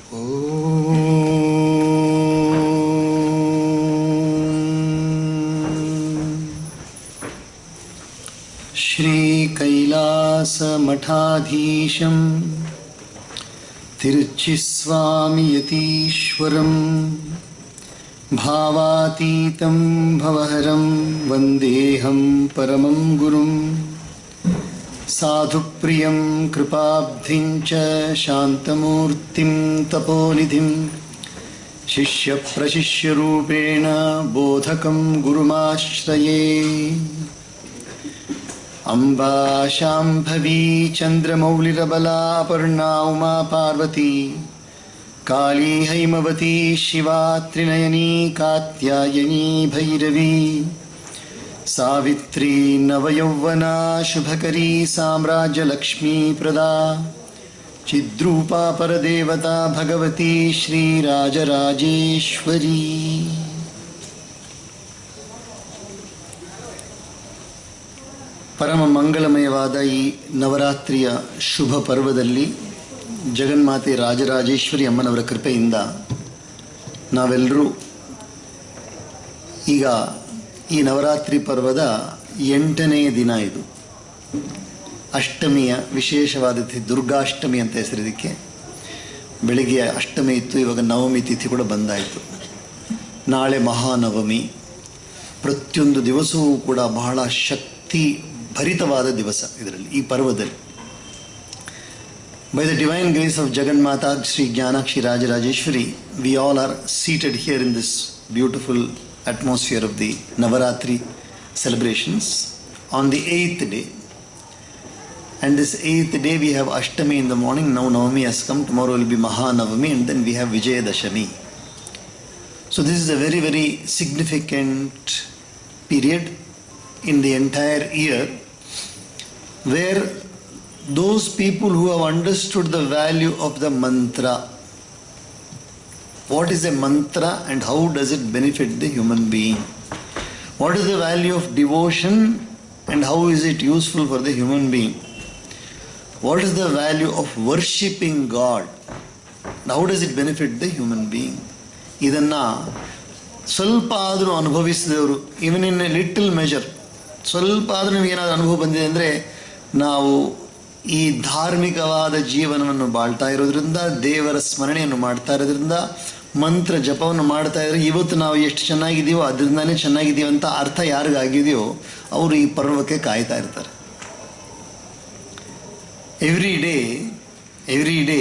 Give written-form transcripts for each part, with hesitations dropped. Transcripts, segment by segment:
श्रीकैलासमठाधीशं तिरुच्चिस्वामियतीश्वरं भावातीतं भवहरं वन्देऽहं परमं गुरुं साधुप्रियं कृपाब्धिं च शान्तमूर्तिं तपोनिधिं शिष्यप्रशिष्यरूपेण बोधकं गुरुमाश्रये। अम्बा शाम्भवी चन्द्रमौलिरबला अपर्णा उमा पार्वती काली हैमवती शिवा त्रिनयनी कात्यायनी भैरवी सावित्री नवयौवना शुभकरी साम्राज्यलक्ष्मी प्रदा चिद्रूपा परदेवता भगवती श्रीराजराजेश्वरी। ಪರಮ ಮಂಗಳಮಯವಾದ ಈ ನವರಾತ್ರಿಯ ಶುಭ ಪರ್ವದಲ್ಲಿ ಜಗನ್ಮಾತೆ ರಾಜರಾಜೇಶ್ವರಿ ಅಮ್ಮನವರ ಕೃಪೆಯಿಂದ ನಾವೆಲ್ಲರೂ ಈಗ ಈ ನವರಾತ್ರಿ ಪರ್ವದ 8ನೇ ದಿನ. ಇದು ಅಷ್ಟಮಿಯ ವಿಶೇಷವಾದ ತಿಥಿ, ದುರ್ಗಾಷ್ಟಮಿ ಅಂತ ಹೆಸರಿದಕ್ಕೆ. ಬೆಳಿಗ್ಗೆ ಅಷ್ಟಮಿ ಇತ್ತು, ಇವಾಗ ನವಮಿ ತಿಥಿ ಕೂಡ ಬಂದಾಯಿತು. ನಾಳೆ ಮಹಾನವಮಿ. ಪ್ರತಿಯೊಂದು ದಿವಸವೂ ಕೂಡ ಬಹಳ ಶಕ್ತಿ ಭರಿತವಾದ ದಿವಸ ಇದರಲ್ಲಿ, ಈ ಪರ್ವದಲ್ಲಿ. By the divine grace of Jaganmata Shri Jnanakshi Rajarajeshwari, we all are seated here in this beautiful atmosphere of the Navaratri celebrations on the 8th day. And this 8th day we have Ashtami in the morning. Now Navami has come, tomorrow will be Mahanavami, and then we have Vijayadashami. So this is a very, very significant period in the entire year where those people who have understood the value of the mantra, what is a mantra and how does it benefit the human being, what is the value of devotion and how is it useful for the human being, what is the value of worshipping God and how does it benefit the human being, idanna ಸ್ವಲ್ಪ ಆದರೂ ಅನುಭವಿಸಿದವರು, ಇವನ್ in a little measure, ಸ್ವಲ್ಪ ಆದರೂ ನಿಮಗೇನಾದರೂ ಅನುಭವ ಬಂದಿದೆ ಅಂದರೆ, ನಾವು ಈ ಧಾರ್ಮಿಕವಾದ ಜೀವನವನ್ನು ಬಾಳ್ತಾ ಇರೋದ್ರಿಂದ, ದೇವರ ಸ್ಮರಣೆಯನ್ನು ಮಾಡ್ತಾ ಇರೋದ್ರಿಂದ, ಮಂತ್ರ ಜಪವನ್ನು ಮಾಡ್ತಾ ಇದ್ರೆ, ಇವತ್ತು ನಾವು ಎಷ್ಟು ಚೆನ್ನಾಗಿದ್ದೀವೋ ಅದರಿಂದಾನೇ ಚೆನ್ನಾಗಿದ್ದೀವಿ ಅಂತ ಅರ್ಥ ಯಾರಿಗಾಗಿದೆಯೋ ಅವರು ಈ ಪರ್ವಕ್ಕೆ ಕಾಯ್ತಾ ಇರ್ತಾರೆ. Every day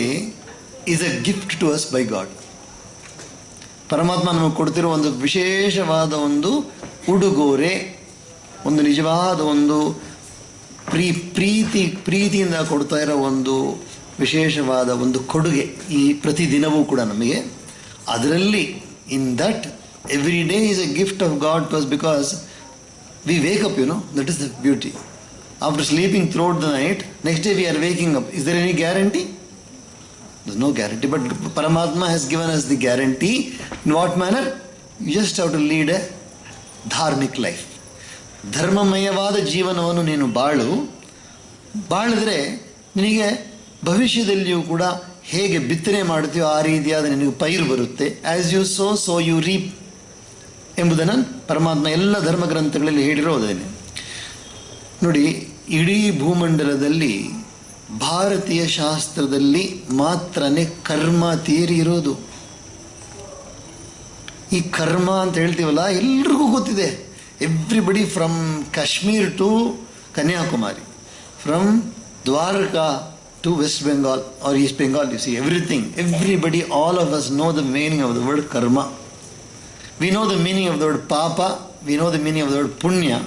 is a gift to us by God. ಪರಮಾತ್ಮ ನಮಗೆ ಕೊಡ್ತಿರೋ ಒಂದು ವಿಶೇಷವಾದ ಒಂದು ಉಡುಗೊರೆ, ಒಂದು ನಿಜವಾದ ಒಂದು ಪ್ರೀತಿಯಿಂದ ಕೊಡ್ತಾ ಇರೋ ಒಂದು ವಿಶೇಷವಾದ ಒಂದು ಕೊಡುಗೆ ಈ ಪ್ರತಿದಿನವೂ ಕೂಡ ನಮಗೆ. ಅದರಲ್ಲಿ in that every day is a gift of God to us, because we wake up, that is the beauty. After sleeping throughout the night, next day we are waking up. Is there any guarantee? There's no guarantee, but Paramatma has given us the guarantee. In what manner? You just have to lead a dharmic life. ಧರ್ಮಮಯವಾದ ಜೀವನವನ್ನು ನೀನು ಬಾಳಿದ್ರೆ ನಿನಗೆ ಭವಿಷ್ಯದಲ್ಲಿಯೂ ಕೂಡ ಹೇಗೆ ಬಿತ್ತನೆ ಮಾಡ್ತೀಯೋ ಆ ರೀತಿಯಾದ ನಿನಗೆ ಪೈರು ಬರುತ್ತೆ. As you sow you reap ಎಂಬುದನ್ನು ಪರಮಾತ್ಮ ಎಲ್ಲ ಧರ್ಮಗ್ರಂಥಗಳಲ್ಲಿ ಹೇಳಿರೋದೇನೆ. ನೋಡಿ, ಇಡೀ ಭೂಮಂಡಲದಲ್ಲಿ ಭಾರತೀಯ ಶಾಸ್ತ್ರದಲ್ಲಿ ಮಾತ್ರನೇ ಕರ್ಮ ಥಿಯರಿ ಇರೋದು. ಈ ಕರ್ಮ ಅಂತ ಹೇಳ್ತೀವಲ್ಲ, ಎಲ್ರಿಗೂ ಗೊತ್ತಿದೆ. Everybody from Kashmir to Kanyakumari, from Dwarka to West Bengal or East Bengal, you see everything. Everybody, all of us know the meaning of the word karma. We know the meaning of the word papa. We know the meaning of the word punya.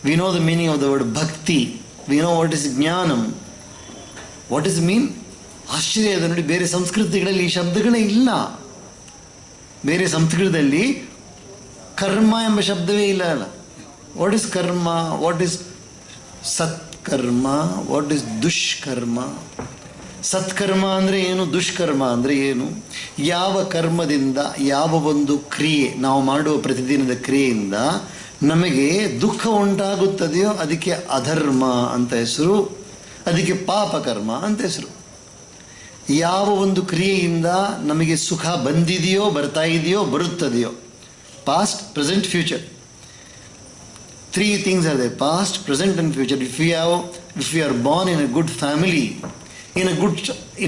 We know the meaning of the word bhakti. We know what is jnanam. What does it mean? ಆಶ್ಚರ್ಯ ಇದೆ ನೋಡಿ, ಬೇರೆ ಸಂಸ್ಕೃತಿಗಳಲ್ಲಿ ಈ ಶಬ್ದಗಳೇ ಇಲ್ಲ. ಬೇರೆ ಸಂಸ್ಕೃತದಲ್ಲಿ ಕರ್ಮ ಎಂಬ ಶಬ್ದವೇ ಇಲ್ಲ. What is karma? What is satkarma? What is dushkarma? ಸತ್ಕರ್ಮ ಅಂದರೆ ಏನು? ದುಷ್ಕರ್ಮ ಅಂದರೆ ಏನು? ಯಾವ ಕರ್ಮದಿಂದ, ಯಾವ ಒಂದು ಕ್ರಿಯೆ, ನಾವು ಮಾಡುವ ಪ್ರತಿದಿನದ ಕ್ರಿಯೆಯಿಂದ ನಮಗೆ ದುಃಖ ಉಂಟಾಗುತ್ತದೆಯೋ ಅದಕ್ಕೆ ಅಧರ್ಮ ಅಂತ ಹೆಸರು, ಅದಕ್ಕೆ ಪಾಪಕರ್ಮ ಅಂತ ಹೆಸರು. ಯಾವ ಒಂದು ಕ್ರಿಯೆಯಿಂದ ನಮಗೆ ಸುಖ ಬಂದಿದೆಯೋ, ಬರ್ತಾ ಇದೆಯೋ, ಬರುತ್ತದೆಯೋ, past, present, future. 3 things are there: past, present and future. If we are born in a good family, in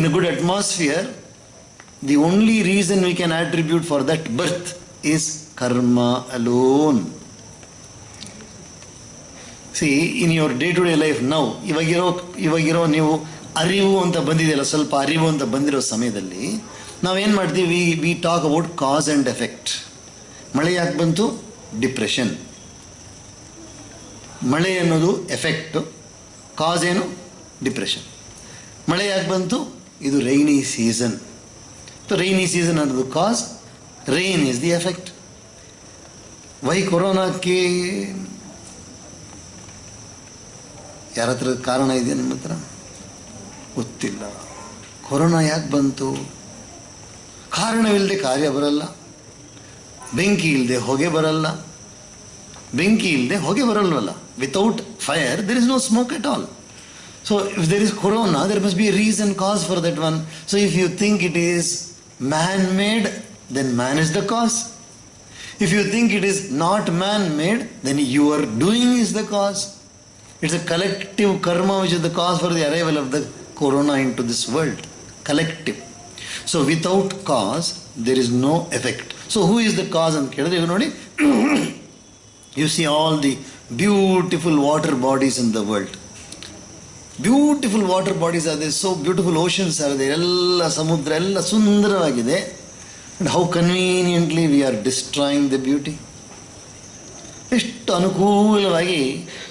a good atmosphere, the only reason we can attribute for that birth is karma alone. See, in your day-to-day life now, ಇವಾಗಿರೋ ನೀವು ಅರಿವು ಅಂತ ಬಂದಿದೆಯಲ್ಲ, ಸ್ವಲ್ಪ ಅರಿವು ಅಂತ ಬಂದಿರೋ ಸಮಯದಲ್ಲಿ ನಾವೇನು ಮಾಡ್ತೀವಿ? We talk about cause and effect. ಮಳೆ ಯಾಕೆ ಬಂತು? ಡಿಪ್ರೆಷನ್. ಮಳೆ ಅನ್ನೋದು ಎಫೆಕ್ಟು, ಕಾಸ್ ಏನು? ಡಿಪ್ರೆಷನ್. ಮಳೆ ಯಾಕೆ ಬಂತು? ಇದು ರೈನಿ ಸೀಸನ್. ರೈನಿ ಸೀಸನ್ ಅನ್ನೋದು cause, rain is the effect. Why ಕೊರೋನಾಕ್ಕೆ ಯಾರ ಹತ್ರ ಕಾರಣ ಇದೆ? ನಿಮ್ಮ ಹತ್ರ ಗೊತ್ತಿಲ್ಲ. ಕೊರೋನಾ ಯಾಕೆ ಬಂತು? ಕಾರಣವಿಲ್ಲದೆ ಕಾರ್ಯ ಬರಲ್ಲ. ಬೆಂಕಿ ಇಲ್ಲದೆ ಹೊಗೆ ಬರಲ್ಲ. ಬೆಂಕಿ ಇಲ್ಲದೆ ಹೊಗೆ ಬರಲ್ವಲ್ಲ. Without fire there is no smoke at all. So if there is corona, there must be a reason, cause for that one. So if you think it is man-made, then man is the cause. If you think it is not man-made, then your doing is the cause. It's a collective karma which is the cause for the arrival of the corona into this world. Collective. So without cause, there is no effect. So who is the cause? And you know, you see all the beautiful water bodies in the world. Beautiful water bodies are there. So beautiful oceans are there. Ella samudra, ella sundaravagide. And how conveniently we are destroying the beauty. ಎಷ್ಟು ಅನುಕೂಲವಾಗಿ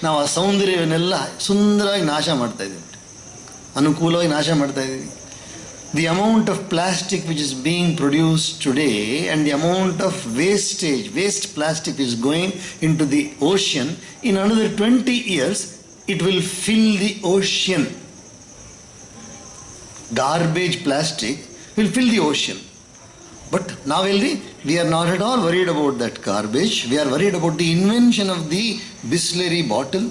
ನಾವು ಆ ಸೌಂದರ್ಯವನ್ನೆಲ್ಲ ಸುಂದರವಾಗಿ ನಾಶ ಮಾಡ್ತಾ ಇದ್ದೀವಿ. ಅನುಕೂಲವಾಗಿ ನಾಶ ಮಾಡ್ತಾ ಇದ್ದೀವಿ. The amount of plastic which is being produced today and the amount of waste plastic is going into the ocean, in another 20 years it will fill the ocean. Garbage plastic will fill the ocean. But now we are not at all worried about that garbage. We are worried about the invention of the Bisleri bottle.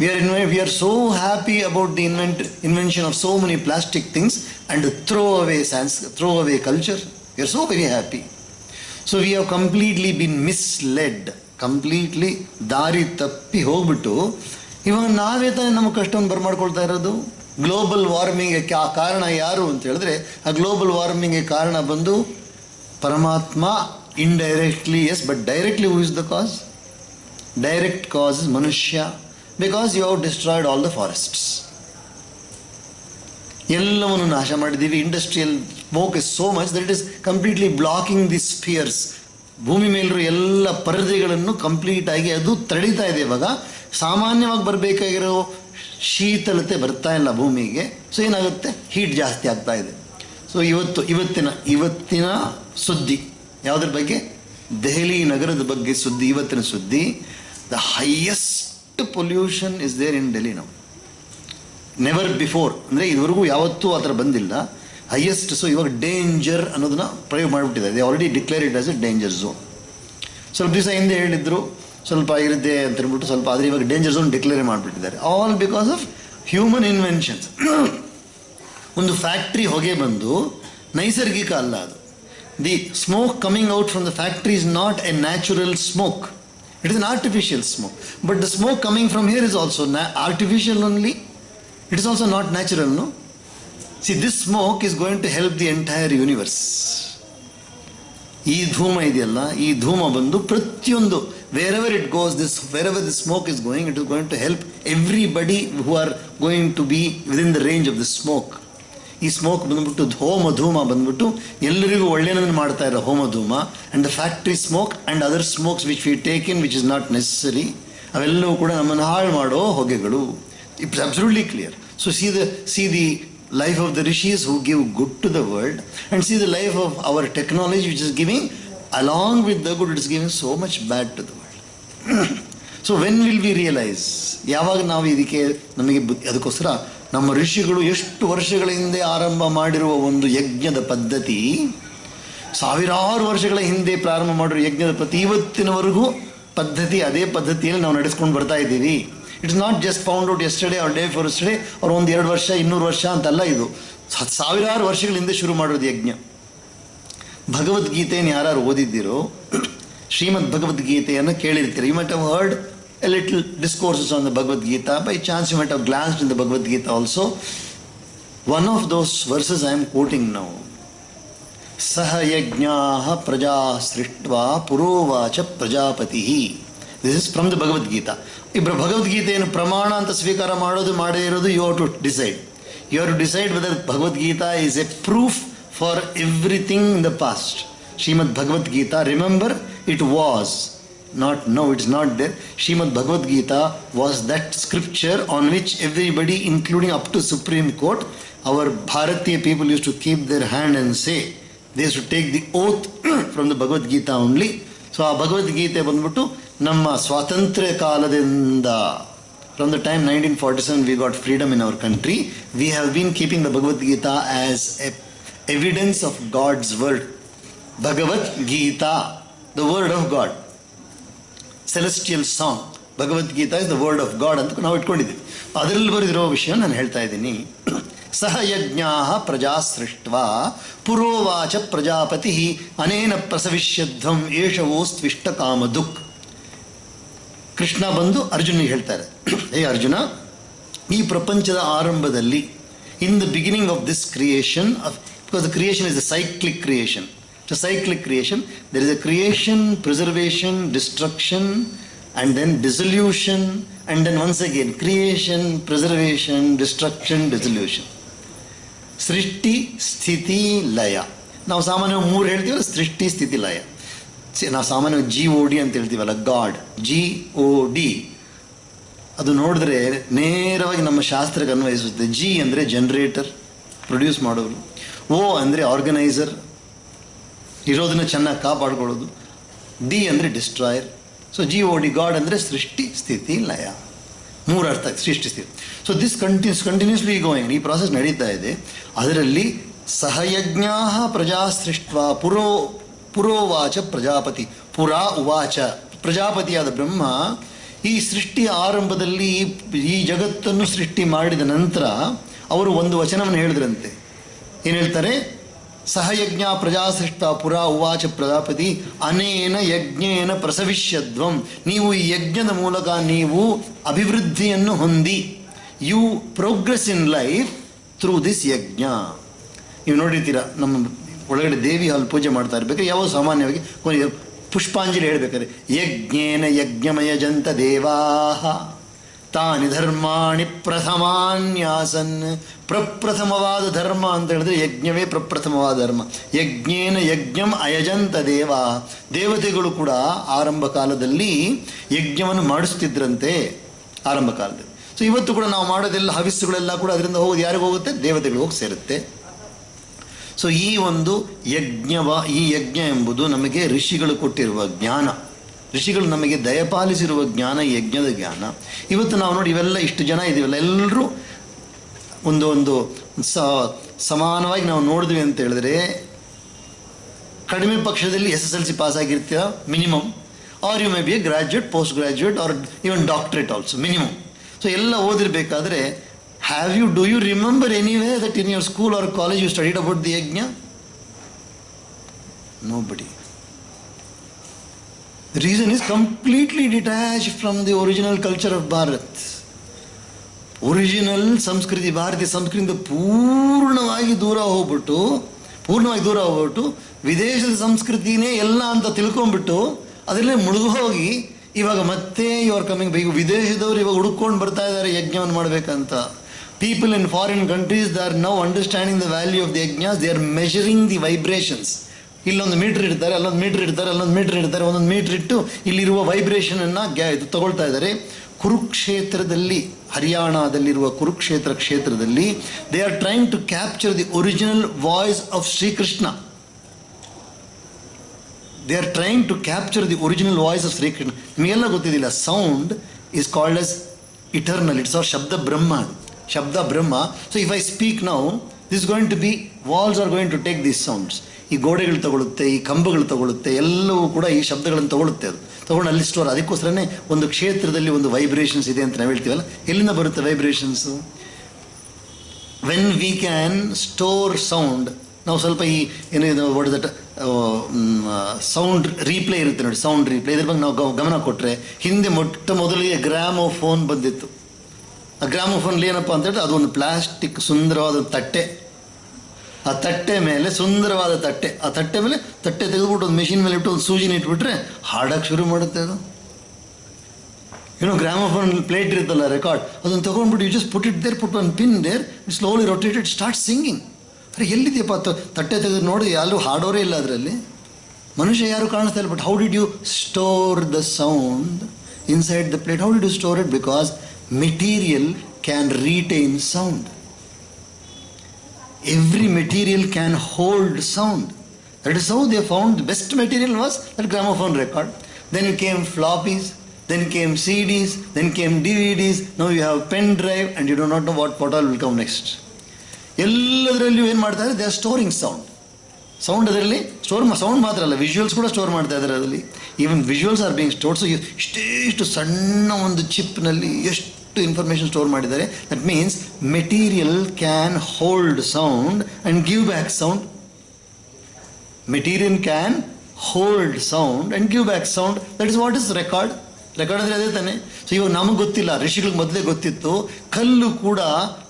We are so happy about the invention of so many plastic things and throwaway culture. We are so very happy. So we have completely been misled. Completely ದಾರಿ ತಪ್ಪಿ ಹೋಗ್ಬಿಟ್ಟು ಇವಾಗ ನಾವೇ ತಾನೇ ನಮ್ಮ ಕಷ್ಟವನ್ನು ಬರ್ಮಾಡ್ಕೊಳ್ತಾ ಇರೋದು. Global ವಾರ್ಮಿಂಗ್ಗೆ ಕಾರಣ ಯಾರು ಅಂತ ಹೇಳಿದ್ರೆ, ಆ ಗ್ಲೋಬಲ್ ವಾರ್ಮಿಂಗ್ಗೆ ಕಾರಣ ಬಂದು ಪರಮಾತ್ಮ. Indirectly yes, but directly who is the cause? Direct cause is ಮನುಷ್ಯ. Because you have destroyed all the forests. ಎಲ್ಲವನ್ನು ನಾಶ ಮಾಡಿದ್ದೀವಿ. Industrial smoke is so much that it is completely blocking the spheres. ಭೂಮಿ ಮೇಲಿರೋ ಎಲ್ಲ ಪರದೆಗಳನ್ನು ಕಂಪ್ಲೀಟ್ ಆಗಿ ಅದು ತಡೀತಾ ಇದೆ. ಇವಾಗ ಸಾಮಾನ್ಯವಾಗಿ ಬರಬೇಕಾಗಿರೋ ಶೀತಲತೆ ಬರ್ತಾ ಇಲ್ಲ ಭೂಮಿಗೆ. ಸೊ ಏನಾಗುತ್ತೆ? ಹೀಟ್ ಜಾಸ್ತಿ ಆಗ್ತಾ ಇದೆ. ಸೊ ಇವತ್ತಿನ ಸುದ್ದಿ ಯಾವುದ್ರ ಬಗ್ಗೆ? ದೆಹಲಿ ನಗರದ ಬಗ್ಗೆ ಸುದ್ದಿ. ಇವತ್ತಿನ ಸುದ್ದಿ, the highest pollution is there in Delhi now. Never before, ಅಂದರೆ ಇದುವರೆಗೂ ಯಾವತ್ತೂ ಆ ಥರ ಬಂದಿಲ್ಲ. ಹೈಯೆಸ್ಟ್. ಸೊ ಇವಾಗ ಡೇಂಜರ್ ಅನ್ನೋದನ್ನ ಪ್ರಯೋಗ ಮಾಡಿಬಿಟ್ಟಿದ್ದಾರೆ. They already declare it as A danger zone. ಸ್ವಲ್ಪ ದಿವಸ ಹಿಂದೆ ಹೇಳಿದ್ರು ಸ್ವಲ್ಪ ಇರುತ್ತೆ ಅಂತ ಹೇಳ್ಬಿಟ್ಟು ಸ್ವಲ್ಪ, ಆದರೆ ಇವಾಗ ಡೇಂಜರ್ ಝೋನ್ ಡಿಕ್ಲೇರ್ ಮಾಡಿಬಿಟ್ಟಿದ್ದಾರೆ. All because of human inventions. ಒಂದು ಫ್ಯಾಕ್ಟ್ರಿ ಹೊಗೆ ಬಂದು ನೈಸರ್ಗಿಕ ಅಲ್ಲ ಅದು. The smoke coming out from the factory is not A natural smoke. It is an artificial smoke. But the smoke coming from here is also artificial only. It is also not natural, no? See, this smoke is going to help the entire universe. ಈ ಧೂಮ ಇದೆಯಲ್ಲ, ಈ ಧೂಮ ಬಂದು ಪ್ರತಿಯೊಂದು wherever it goes, wherever the smoke is going, it is going to help everybody who are going to be within the range of the smoke. ಈ smoke ಬಂದ್ಬಿಟ್ಟು ಹೋಮಧೂಮ ಬಂದ್ಬಿಟ್ಟು ಎಲ್ಲರಿಗೂ ಒಳ್ಳೆಯದನ್ನು ಮಾಡ್ತಾ ಇರೋ ಹೋಮಧೂಮ. And the factory smoke and other smokes which we take in which is not necessary, ಅವೆಲ್ಲವೂ ಕೂಡ ನಮ್ಮನ್ನು ಹಾಳು ಮಾಡೋ ಹೊಗೆಗಳು. It's absolutely clear. So see the life of the rishis who give good to the world, and see the life of our technology which is giving, along with the good, it is giving so much bad to the world. So when will we realize? ಯಾವಾಗ ನಾವು ಇದಕ್ಕೆ ನಮಗೆ ಅದಕ್ಕೋಸ್ಕರ ನಮ್ಮ ಋಷಿಗಳು ಎಷ್ಟು ವರ್ಷಗಳ ಹಿಂದೆ ಆರಂಭ ಮಾಡಿರುವ ಒಂದು ಯಜ್ಞದ ಪದ್ಧತಿ, ಸಾವಿರಾರು ವರ್ಷಗಳ ಹಿಂದೆ ಪ್ರಾರಂಭ ಮಾಡಿರುವ ಯಜ್ಞದ ಪದ್ಧತಿ ಇವತ್ತಿನವರೆಗೂ ಪದ್ಧತಿ, ಅದೇ ಪದ್ಧತಿಯಲ್ಲಿ ನಾವು ನಡೆಸ್ಕೊಂಡು ಬರ್ತಾ ಇದ್ದೀವಿ. It's not just found out yesterday or day for yesterday ಅವ್ರು 1-2 ವರ್ಷ 200 ವರ್ಷ ಅಂತಲ್ಲ. ಇದು ಸಾವಿರಾರು ವರ್ಷಗಳ ಹಿಂದೆ ಶುರು ಮಾಡೋದು ಯಜ್ಞ. ಭಗವದ್ಗೀತೆಯನ್ನು ಯಾರು ಓದಿದ್ದೀರೋ, ಶ್ರೀಮದ್ ಭಗವದ್ಗೀತೆಯನ್ನು ಕೇಳಿರ್ತೀರಿ. You might have heard a little discourses on the Bhagavad Gita. By chance you might have glanced in the Bhagavad Gita also. One of those verses I am quoting now. ಸಹ ಯಜ್ಞಾಃ ಪ್ರಜಾ ಸೃಷ್ಟ್ವಾ ಪುರೋವಾಚ ಪ್ರಜಾಪತಿ. This is from the Bhagavad Gita. ಇಬ್ಬರು ಭಗವದ್ಗೀತೆಯನ್ನು ಪ್ರಮಾಣ ಅಂತ ಸ್ವೀಕಾರ ಮಾಡೋದು ಮಾಡದೇ ಇರೋದು you have to decide. You have to decide whether Bhagavad Gita is a proof for everything in the past. Shrimad Bhagavadgita, remember, it was not, no, it's not there. Srimad Bhagavad Gita was that scripture on which everybody, including up to Supreme Court, our Bharatiya people used to keep their hand and say, they used to take the oath from the Bhagavad Gita only. So ಆ Bhagavad Gita ಬಂದ್ಬಿಟ್ಟು ನಮ್ಮ ಸ್ವಾತಂತ್ರ್ಯ ಕಾಲದಿಂದ, from the time 1947 we got freedom in our country, we have been keeping the Bhagavad Gita as a evidence of God's word. Bhagavad Gita, the word of God, celestial song. Bhagavad Gita is the word of god ಅಂತ ನಾವು ಇಟ್ಕೊಂಡಿದ್ದೀವಿ. ಅದರಲ್ಲಿ ಬರೆದಿರೋ ವಿಷಯ ನಾನು ಹೇಳ್ತಾ ಇದ್ದೀನಿ. ಸಹ ಯಜ್ಞಾಃ ಪ್ರಜಾ ಸೃಷ್ಟ್ವಾ ಪುರೋವಾಚ ಪ್ರಜಾಪತಿ ಅನೇನ ಪ್ರಸವಿಷ್ಯಧ್ವಂ ಏಷವೋಸ್ತ್ವಿಷ್ಟ ಕಾಮದುಕ್. ಕೃಷ್ಣ ಬಂದು ಅರ್ಜುನಿಗೆ ಹೇಳ್ತಾರೆ, ಹೇ ಅರ್ಜುನ, ಈ ಪ್ರಪಂಚದ ಆರಂಭದಲ್ಲಿ, in the beginning of this creation, because the creation is the cyclic creation. It's a cyclic creation. There is a creation, preservation, destruction, and then dissolution, and then once again creation, preservation, destruction, dissolution. ಸೃಷ್ಟಿ, ಸ್ಥಿತಿ, ಲಯ. ನಾವು ಸಾಮಾನ್ಯವಾಗಿ ಮೂರು ಹೇಳ್ತೀವಲ್ಲ, ಸೃಷ್ಟಿ, ಸ್ಥಿತಿ, ಲಯ. ನಾವು ಸಾಮಾನ್ಯವಾಗಿ GOD ಅಂತ ಹೇಳ್ತೀವಲ್ಲ, ಗಾಡ್, GOD. ಅದು ನೋಡಿದ್ರೆ ನೇರವಾಗಿ ನಮ್ಮ ಶಾಸ್ತ್ರಕ್ಕೆ ಅನ್ವಯಿಸುತ್ತೆ. G ಅಂದರೆ ಜನರೇಟರ್, ಪ್ರೊಡ್ಯೂಸ್ ಮಾಡೋರು. O ಅಂದರೆ ಆರ್ಗನೈಸರ್, ಇರೋದನ್ನು ಚೆನ್ನಾಗಿ ಕಾಪಾಡ್ಕೊಳ್ಳೋದು. D ಅಂದರೆ ಡಿಸ್ಟ್ರಾಯರ್. ಸೊ GOD, ಗಾಡ್ ಅಂದರೆ ಸೃಷ್ಟಿ, ಸ್ಥಿತಿ, ಲಯ. ಮೂರು ಅರ್ಥ, ಸೃಷ್ಟಿ, ಸ್ಥಿತಿ. ಸೊ ದಿಸ್ ಕಂಟಿನ್ಯೂಸ್ಲಿ ಗೋಯಿಂಗ್, ಈ ಪ್ರಾಸೆಸ್ ನಡೀತಾ ಇದೆ. ಅದರಲ್ಲಿ ಸಹಯಜ್ಞಾಃ ಪ್ರಜಾ ಸೃಷ್ಟ್ವಾ ಪುರೋವಾಚ ಪ್ರಜಾಪತಿ. ಪುರಾ ಉವಾಚ, ಪ್ರಜಾಪತಿಯಾದ ಬ್ರಹ್ಮ ಈ ಸೃಷ್ಟಿಯ ಆರಂಭದಲ್ಲಿ ಈ ಜಗತ್ತನ್ನು ಸೃಷ್ಟಿ ಮಾಡಿದ ನಂತರ ಅವರು ಒಂದು ವಚನವನ್ನು ಹೇಳಿದ್ರಂತೆ. ಏನು ಹೇಳ್ತಾರೆ? ಸಹಯಜ್ಞ ಪ್ರಜಾ ಸೃಷ್ಟ ಪುರಾ ಉವಾಚ ಪ್ರಜಾಪತಿ ಅನೇನ ಯಜ್ಞೇನ ಪ್ರಸವಿಷ್ಯಧ್ವಂ. ನೀವು ಈ ಯಜ್ಞದ ಮೂಲಕ ನೀವು ಅಭಿವೃದ್ಧಿಯನ್ನು ಹೊಂದಿ, you progress in life through this yajna. ನೀವು ನೋಡಿರ್ತೀರ, ನಮ್ಮ ಒಳಗಡೆ ದೇವಿ ಅಲ್ಲಿ ಪೂಜೆ ಮಾಡ್ತಾ ಇರ್ಬೇಕಾದ್ರೆ ಯಾವಾಗ ಸಾಮಾನ್ಯವಾಗಿ ಪುಷ್ಪಾಂಜಲಿ ಹೇಳ್ಬೇಕಾದ್ರೆ ಯಜ್ಞೇನ ಯಜ್ಞಮಯಜಂತ ದೇವಾಹ ತಾನಿ ಧರ್ಮಾಣಿ ಪ್ರಥಮಾನ್ಯಾಸನ್. ಪ್ರಪ್ರಥಮವಾದ ಧರ್ಮ ಅಂತ ಹೇಳಿದ್ರೆ ಯಜ್ಞವೇ ಪ್ರಪ್ರಥಮವಾದ ಧರ್ಮ. ಯಜ್ಞೇನ ಯಜ್ಞಂ ಅಯಜಂತ ದೇವ. ದೇವತೆಗಳು ಕೂಡ ಆರಂಭ ಕಾಲದಲ್ಲಿ ಯಜ್ಞವನ್ನು ಮಾಡಿಸ್ತಿದ್ರಂತೆ, ಆರಂಭ ಕಾಲದಲ್ಲಿ. ಸೊ ಇವತ್ತು ಕೂಡ ನಾವು ಮಾಡೋದೆಲ್ಲ ಹವಿಸ್ಸುಗಳೆಲ್ಲ ಕೂಡ ಅದರಿಂದ ಹೋಗೋದು ಯಾರಿಗೆ ಹೋಗುತ್ತೆ? ದೇವತೆಗಳು ಹೋಗಿ ಸೇರುತ್ತೆ. ಸೊ ಈ ಒಂದು ಈ ಯಜ್ಞ ಎಂಬುದು ನಮಗೆ ಋಷಿಗಳು ಕೊಟ್ಟಿರುವ ಜ್ಞಾನ. ಋಷಿಗಳು ನಮಗೆ ದಯಪಾಲಿಸಿರುವ ಜ್ಞಾನ, ಯಜ್ಞದ ಜ್ಞಾನ. ಇವತ್ತು ನಾವು ನೋಡಿ, ಇವೆಲ್ಲ ಇಷ್ಟು ಜನ ಇದೀವಲ್ಲ, ಎಲ್ಲರೂ ಒಂದು ಸಮಾನವಾಗಿ ನಾವು ನೋಡಿದ್ವಿ ಅಂತ ಹೇಳಿದ್ರೆ, ಕಡಿಮೆ ಪಕ್ಷದಲ್ಲಿ SSLC ಪಾಸ್ ಆಗಿರ್ತೀರ minimum, or you may be a graduate, post graduate, or even doctorate also minimum. So ಎಲ್ಲ ಓದಿರ್ಬೇಕಾದ್ರೆ do you remember anywhere that in your school or college you studied about the yajna? Nobody. The reason is completely detached from the original culture of Bharat. Original ಸಂಸ್ಕೃತಿ, ಭಾರತೀಯ ಸಂಸ್ಕೃತಿಯಿಂದ ಪೂರ್ಣವಾಗಿ ದೂರ ಹೋಗ್ಬಿಟ್ಟು ವಿದೇಶದ ಸಂಸ್ಕೃತಿನೇ ಎಲ್ಲ ಅಂತ ತಿಳ್ಕೊಂಡ್ಬಿಟ್ಟು ಅದರಲ್ಲೇ ಮುಳುಗು ಹೋಗಿ ಇವಾಗ ಮತ್ತೆ ಯು ಆರ್ ಕಮಿಂಗ್. ವಿದೇಶದವರು ಇವಾಗ ಹುಡುಕೊಂಡು ಬರ್ತಾ ಇದ್ದಾರೆ ಯಜ್ಞವನ್ನು ಮಾಡಬೇಕಂತ. People in foreign countries, they are now understanding the value of the yajnas. They are measuring the vibrations. ಇಲ್ಲೊಂದು ಮೀಟರ್ ಇಡ್ತಾರೆ, ಅಲ್ಲೊಂದು ಮೀಟರ್ ಇಡ್ತಾರೆ, ಅಲ್ಲೊಂದು ಮೀಟರ್ ಇಡ್ತಾರೆ, ಒಂದೊಂದು ಮೀಟರ್ ಇಟ್ಟು ಇಲ್ಲಿರುವ ವೈಬ್ರೇಷನನ್ನು ತಗೊಳ್ತಾ ಇದ್ದಾರೆ. ಕುರುಕ್ಷೇತ್ರದಲ್ಲಿ, ಹರಿಯಾಣದಲ್ಲಿರುವ ಕುರುಕ್ಷೇತ್ರ ಕ್ಷೇತ್ರದಲ್ಲಿ they are trying to capture the original voice of Shri Krishna. They are trying to capture the original voice of Shri Krishna. ನಿಮಗೆಲ್ಲ ಗೊತ್ತಿದ್ದಿಲ್ಲ, sound is called as eternal. It's are shabda Brahma. Shabda Brahma. So if I speak now, this going to be, walls are going to take these sounds. ಈ ಗೋಡೆಗಳು ತಗೊಳುತ್ತೆ, ಈ ಕಂಬಗಳು ತಗೊಳುತ್ತೆ, ಎಲ್ಲವೂ ಕೂಡ ಈ ಶಬ್ದಗಳನ್ನು ತಗೊಳುತ್ತೆ. ಅದು ತಗೊಂಡು ಅಲ್ಲಿ ಸ್ಟೋರ್. ಅದಕ್ಕೋಸ್ಕರನೇ ಒಂದು ಕ್ಷೇತ್ರದಲ್ಲಿ ಒಂದು ವೈಬ್ರೇಷನ್ಸ್ ಇದೆ ಅಂತ ನಾವು ಹೇಳ್ತೀವಲ್ಲ. ಎಲ್ಲಿಂದ ಬರುತ್ತೆ vibrations? When we can store sound, ನಾವು ಸ್ವಲ್ಪ ಈ ಏನಿದೆ ವಾಟ್ ದಟ್ ಸೌಂಡ್ ರೀಪ್ಲೇ ಇರುತ್ತೆ ನೋಡಿ, ಸೌಂಡ್ ರೀಪ್ಲೇ, ಇದ್ರ ಬಗ್ಗೆ ನಾವು ಗಮನ ಕೊಟ್ಟರೆ, ಹಿಂದೆ ಮೊಟ್ಟ ಮೊದಲಿಗೆ ಗ್ರಾಮೋಫೋನ್ ಬಂದಿತ್ತು. ಆ ಗ್ರಾಮೋಫೋನ್ಲಿ ಏನಪ್ಪ ಅಂತ ಹೇಳಿದ್ರೆ ಅದೊಂದು ಪ್ಲಾಸ್ಟಿಕ್ ಸುಂದರವಾದ ತಟ್ಟೆ, ಆ ತಟ್ಟೆ ಮೇಲೆ ಸುಂದರವಾದ ತಟ್ಟೆ, ಆ ತಟ್ಟೆ ಮೇಲೆ ತಟ್ಟೆ ತೆಗೆದುಬಿಟ್ಟು ಒಂದು ಮೆಷಿನ್ ಮೇಲೆ ಇಟ್ಟು ಒಂದು ಸೂಜಿನ ಇಟ್ಬಿಟ್ರೆ ಹಾಡಕ್ಕೆ ಶುರು ಮಾಡುತ್ತೆ ಅದು. ಏನೋ ಗ್ರಾಮೋಫೋನ್ ಪ್ಲೇಟ್ ಇರುತ್ತಲ್ಲ ರೆಕಾರ್ಡ್, ಅದನ್ನು ತೊಗೊಂಡ್ಬಿಟ್ಟು you just put it there, put one pin there, it slowly rotated start singing. ಅರೆ ಎಲ್ಲಿದೆಯಪ್ಪ ತಟ್ಟೆ ತೆಗೆದು ನೋಡಿ, ಯಾರು ಹಾಡೋರೇ ಇಲ್ಲ ಅದರಲ್ಲಿ, ಮನುಷ್ಯ ಯಾರು ಕಾಣಿಸ್ತಾ ಇಲ್ಲ. But how did you store the sound inside the plate? How did you store it? Because material can retain sound. Every material can hold sound. That is how they found the best material was that gramophone record. Then came floppies, then came CDs, then came DVDs. Now you have pen drive and you do not know what all will come next. ಎಲ್ಲದರಲ್ಲೂ ಏನು ಮಾಡ್ತಾರೆ? They are storing sound. Sound ಅದರಲ್ಲಿ sound ಮಾತ್ರ ಅಲ್ಲ, visuals ಕೂಡ store ಮಾಡ್ತಾ ಇದ್ದಾರೆ ಅದರಲ್ಲಿ. Even visuals are being stored. So ಇಷ್ಟು ಸಣ್ಣ ಒಂದು ಚಿಪ್ನಲ್ಲಿ ಎಷ್ಟು ಇನ್ಫಾರ್ಮೇಷನ್ ಸ್ಟೋರ್ ಮಾಡಿದ್ದಾರೆ. That means material can hold sound and give back sound. Material can hold sound and give back sound. That is what is record. Record ಅಂದರೆ ಅದೇ ತಾನೆ. So ಇವಾಗ ನಮಗೆ ಗೊತ್ತಿಲ್ಲ, ಋಷಿಗಳಿಗೆ ಮೊದಲೇ ಗೊತ್ತಿತ್ತು. ಕಲ್ಲು ಕೂಡ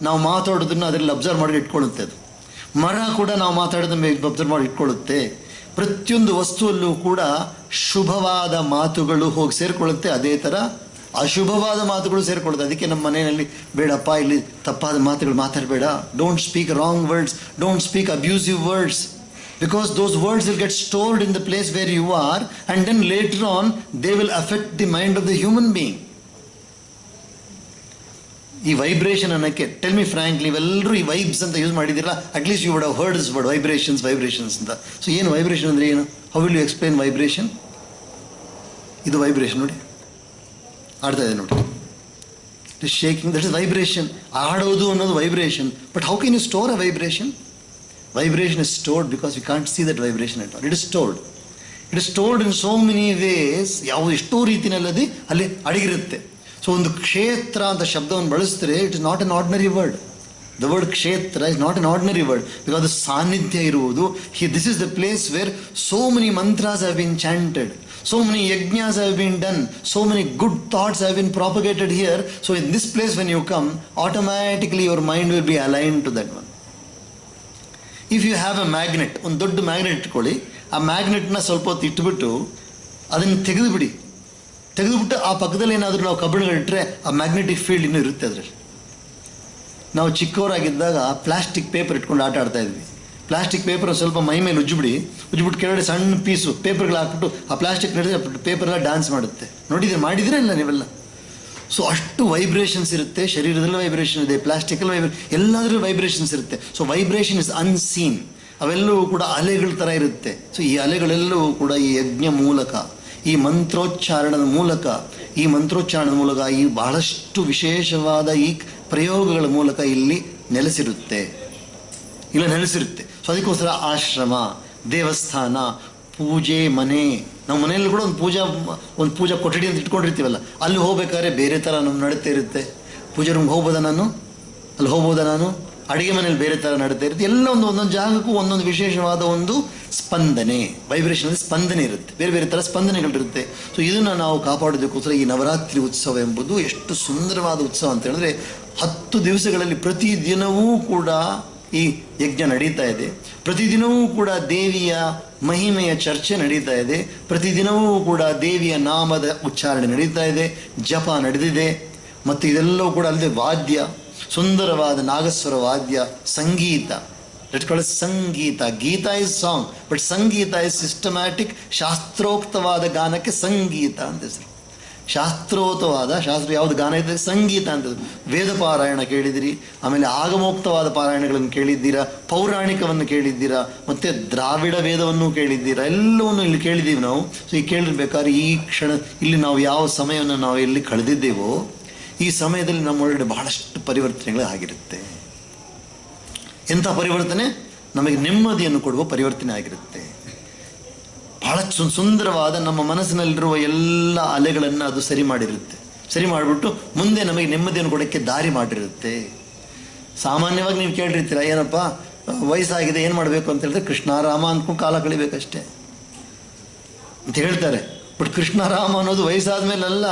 ನಾವು ಮಾತಾಡೋದನ್ನು ಅದರಲ್ಲಿ ಅಬ್ಸರ್ವ್ ಮಾಡಿ ಇಟ್ಕೊಳ್ಳುತ್ತೆ. ಅದು ಮರ ಕೂಡ ನಾವು ಮಾತಾಡೋದನ್ನು ಅಬ್ಸರ್ವ್ ಮಾಡಿ ಇಟ್ಕೊಳ್ಳುತ್ತೆ. ಪ್ರತಿಯೊಂದು ವಸ್ತುವಲ್ಲೂ ಕೂಡ ಶುಭವಾದ ಮಾತುಗಳು ಹೋಗಿ ಸೇರಿಕೊಳ್ಳುತ್ತೆ, ಅದೇ ಥರ ಅಶುಭವಾದ ಮಾತುಗಳು ಸೇರಿಕೊಳ್ಳುತ್ತೆ. ಅದಕ್ಕೆ ನಮ್ಮ ಮನೆಯಲ್ಲಿ ಬೇಡಪ್ಪ, ಇಲ್ಲಿ ತಪ್ಪಾದ ಮಾತುಗಳು ಮಾತಾಡಬೇಡ, don't speak wrong words, don't speak abusive words, because those words will get stored in the place where you are, and then later on they will affect the mind of the human being. ಈ vibration ಅನ್ನಕ್ಕೆ, tell me frankly, ಇವೆಲ್ಲರೂ ಈ vibes ಅಂತ use ಮಾಡಿದಿರಲ್ಲ, at least you would have heard this word vibrations ಅಂತ. So ಏನು vibration ಅಂದರೆ ಏನು? How will you explain vibration? ಇದು ವೈಬ್ರೇಷನ್ ನೋಡಿ, ಆಡ್ತಾ ಇದೆ ನೋಡಿ, it is shaking, that is vibration. ಆಡೋದು ಅನ್ನೋದು vibration. But how can you store a vibration? Vibration is stored because we can't see that vibration at all. It is stored. It is stored in so many ways. ಯಾವುದು ಎಷ್ಟೋ ರೀತಿಯಲ್ಲಿ ಅಲ್ಲಿ ಅಡಗಿರುತ್ತೆ. So ಒಂದು ಕ್ಷೇತ್ರ ಅಂತ ಶಬ್ದವನ್ನು ಬಳಸಿದ್ರೆ it is not an ordinary word. The word kshetra is not an ordinary word because ಅದು ಸಾನ್ನಿಧ್ಯ ಇರುವುದು. This is the place where so many mantras have been chanted, so many yajnas have been done, so many good thoughts have been propagated here. So in this place when you come, automatically your mind will be aligned to that one. If you have a magnet, ಒಂದು ದೊಡ್ಡ magnet ಇಟ್ಕೊಳ್ಳಿ, ಆ ಮ್ಯಾಗ್ನೆಟ್ನ ಸ್ವಲ್ಪ ಹೊತ್ತು ಇಟ್ಬಿಟ್ಟು ಅದನ್ನು ತೆಗೆದುಬಿಟ್ಟು ಆ ಪಕ್ಕದಲ್ಲಿ ಏನಾದರೂ ನಾವು ಕಬ್ಬಿಣಗಳಿಟ್ಟರೆ ಆ ಮ್ಯಾಗ್ನೆಟಿಕ್ ಫೀಲ್ಡ್ ಇನ್ನೂ ಇರುತ್ತೆ ಅದರಲ್ಲಿ. ನಾವು ಚಿಕ್ಕವರಾಗಿದ್ದಾಗ ಪ್ಲಾಸ್ಟಿಕ್ ಪೇಪರ್ ಇಟ್ಕೊಂಡು ಆಟ ಆಡ್ತಾ ಇದ್ವಿ. ಪ್ಲಾಸ್ಟಿಕ್ ಪೇಪರ್ ಸ್ವಲ್ಪ ಮೈ ಮೇಲೆ ಉಜ್ಜಿಬಿಟ್ಟು ಕೆಳಗಡೆ ಸಣ್ಣ ಪೀಸು ಪೇಪರ್ಗಳು ಹಾಕ್ಬಿಟ್ಟು ಆ ಪ್ಲಾಸ್ಟಿಕ್ ನಡೆದ್ರೆ ಪೇಪರೆಲ್ಲ ಡ್ಯಾನ್ಸ್ ಮಾಡುತ್ತೆ. ಮಾಡಿದ್ರೆ ಇಲ್ಲ ನೀವೆಲ್ಲ? ಸೊ ಅಷ್ಟು ವೈಬ್ರೇಷನ್ಸ್ ಇರುತ್ತೆ. ಶರೀರದಲ್ಲಿ ವೈಬ್ರೇಷನ್ ಇದೆ, ಪ್ಲಾಸ್ಟಿಕಲ್ಲಿ ಎಲ್ಲದರಲ್ಲೂ ವೈಬ್ರೇಷನ್ಸ್ ಇರುತ್ತೆ. So vibration is unseen. ಅವೆಲ್ಲವೂ ಕೂಡ ಅಲೆಗಳ ಥರ ಇರುತ್ತೆ. ಸೊ ಈ ಅಲೆಗಳೆಲ್ಲವೂ ಕೂಡ ಈ ಯಜ್ಞ ಮೂಲಕ, ಈ ಮಂತ್ರೋಚ್ಚಾರಣದ ಮೂಲಕ ಈ ಬಹಳಷ್ಟು ವಿಶೇಷವಾದ ಈ ಪ್ರಯೋಗಗಳ ಮೂಲಕ ಇಲ್ಲಿ ನೆಲೆಸಿರುತ್ತೆ. ಸೊ ಅದಕ್ಕೋಸ್ಕರ ಆಶ್ರಮ, ದೇವಸ್ಥಾನ, ಪೂಜೆ ಮನೆ, ನಾವು ಮನೆಯಲ್ಲಿ ಕೂಡ ಒಂದು ಪೂಜಾ ಕೊಠಡಿ ಅಂತ ಇಟ್ಕೊಂಡಿರ್ತೀವಲ್ಲ, ಅಲ್ಲಿ ಹೋಗ್ಬೇಕಾದ್ರೆ ಬೇರೆ ಥರ ನಮ್ಮ ನಡತೆ ಇರುತ್ತೆ. ಪೂಜೆ ರೂಮ್ಗೆ ಹೋಗ್ಬೋದಾ ನಾನು? ಅಡುಗೆ ಮನೇಲಿ ಬೇರೆ ಥರ ನಡತೆ ಇರುತ್ತೆ. ಎಲ್ಲ ಒಂದೊಂದು ಜಾಗಕ್ಕೂ ಒಂದೊಂದು ವಿಶೇಷವಾದ ಒಂದು ಸ್ಪಂದನೆ, ವೈಬ್ರೇಷನ್ ಸ್ಪಂದನೆ ಇರುತ್ತೆ, ಬೇರೆ ಬೇರೆ ಥರ ಸ್ಪಂದನೆಗಳಿರುತ್ತೆ. ಸೊ ಇದನ್ನು ನಾವು ಕಾಪಾಡೋದಕ್ಕೋಸ್ಕರ ಈ ನವರಾತ್ರಿ ಉತ್ಸವ ಎಂಬುದು ಎಷ್ಟು ಸುಂದರವಾದ ಉತ್ಸವ ಅಂತ ಹೇಳಿದ್ರೆ, 10 ದಿವಸಗಳಲ್ಲಿ ಪ್ರತಿದಿನವೂ ಕೂಡ ಈ ಯಜ್ಞ ನಡೀತಾ ಇದೆ. ಪ್ರತಿದಿನವೂ ಕೂಡ ದೇವಿಯ ಮಹಿಮೆಯ ಚರ್ಚೆ ನಡೀತಾ ಇದೆ. ಪ್ರತಿದಿನವೂ ಕೂಡ ದೇವಿಯ ನಾಮದ ಉಚ್ಚಾರಣೆ ನಡೀತಾ ಇದೆ, ಜಪ ನಡೆದಿದೆ. ಮತ್ತು ಇದೆಲ್ಲವೂ ಕೂಡ ಅಲ್ಲದೆ ವಾದ್ಯ, ಸುಂದರವಾದ ನಾಗಸ್ವರ ವಾದ್ಯ, ಸಂಗೀತ. ಸಂಗೀತ, geeta is song, but sangeeta is systematic. ಶಾಸ್ತ್ರೋಕ್ತವಾದ ಗಾನಕ್ಕೆ ಸಂಗೀತ ಅಂತ ಹೆಸರು. ಶಾಸ್ತ್ರ ಯಾವುದು ಗಾನ ಇದೆ? ಸಂಗೀತ ಅಂತ. ವೇದ ಪಾರಾಯಣ ಕೇಳಿದಿರಿ, ಆಮೇಲೆ ಆಗಮೋಕ್ತವಾದ ಪಾರಾಯಣಗಳನ್ನು ಕೇಳಿದ್ದೀರಾ, ಪೌರಾಣಿಕವನ್ನು ಕೇಳಿದ್ದೀರಾ, ಮತ್ತು ದ್ರಾವಿಡ ವೇದವನ್ನು ಕೇಳಿದ್ದೀರಾ, ಎಲ್ಲವನ್ನು ಇಲ್ಲಿ ಕೇಳಿದ್ದೀವಿ ನಾವು. ಸೊ ಈ ಕೇಳಿರ್ಬೇಕಾದ್ರೆ ಈ ಕ್ಷಣ ಇಲ್ಲಿ ನಾವು ಯಾವ ಸಮಯವನ್ನು ನಾವು ಎಲ್ಲಿ ಕಳೆದಿದ್ದೇವೋ ಈ ಸಮಯದಲ್ಲಿ ನಮ್ಮೊಳಗಡೆ ಬಹಳಷ್ಟು ಪರಿವರ್ತನೆಗಳು ಆಗಿರುತ್ತೆ. ಎಂಥ ಪರಿವರ್ತನೆ? ನಮಗೆ ನೆಮ್ಮದಿಯನ್ನು ಕೊಡುವ ಪರಿವರ್ತನೆ ಆಗಿರುತ್ತೆ. ಬಹಳ ಸುಂದರವಾದ ನಮ್ಮ ಮನಸ್ಸಿನಲ್ಲಿರುವ ಎಲ್ಲ ಅಲೆಗಳನ್ನು ಅದು ಸರಿ ಮಾಡಿಬಿಟ್ಟು ಮುಂದೆ ನಮಗೆ ನೆಮ್ಮದಿಯನ್ನು ಕೊಡೋಕ್ಕೆ ದಾರಿ ಮಾಡಿರುತ್ತೆ. ಸಾಮಾನ್ಯವಾಗಿ ನೀವು ಕೇಳಿರ್ತೀರ, ಏನಪ್ಪ ವಯಸ್ಸಾಗಿದೆ ಏನು ಮಾಡಬೇಕು ಅಂತ ಹೇಳಿದ್ರೆ ಕೃಷ್ಣ ರಾಮ ಅಂದ್ಕೊಂಡು ಕಾಲ ಕಳಿಬೇಕಷ್ಟೇ ಅಂತ ಹೇಳ್ತಾರೆ. ಬಟ್ ಕೃಷ್ಣ ರಾಮ ಅನ್ನೋದು ವಯಸ್ಸಾದ ಮೇಲೆ ಅಲ್ಲ.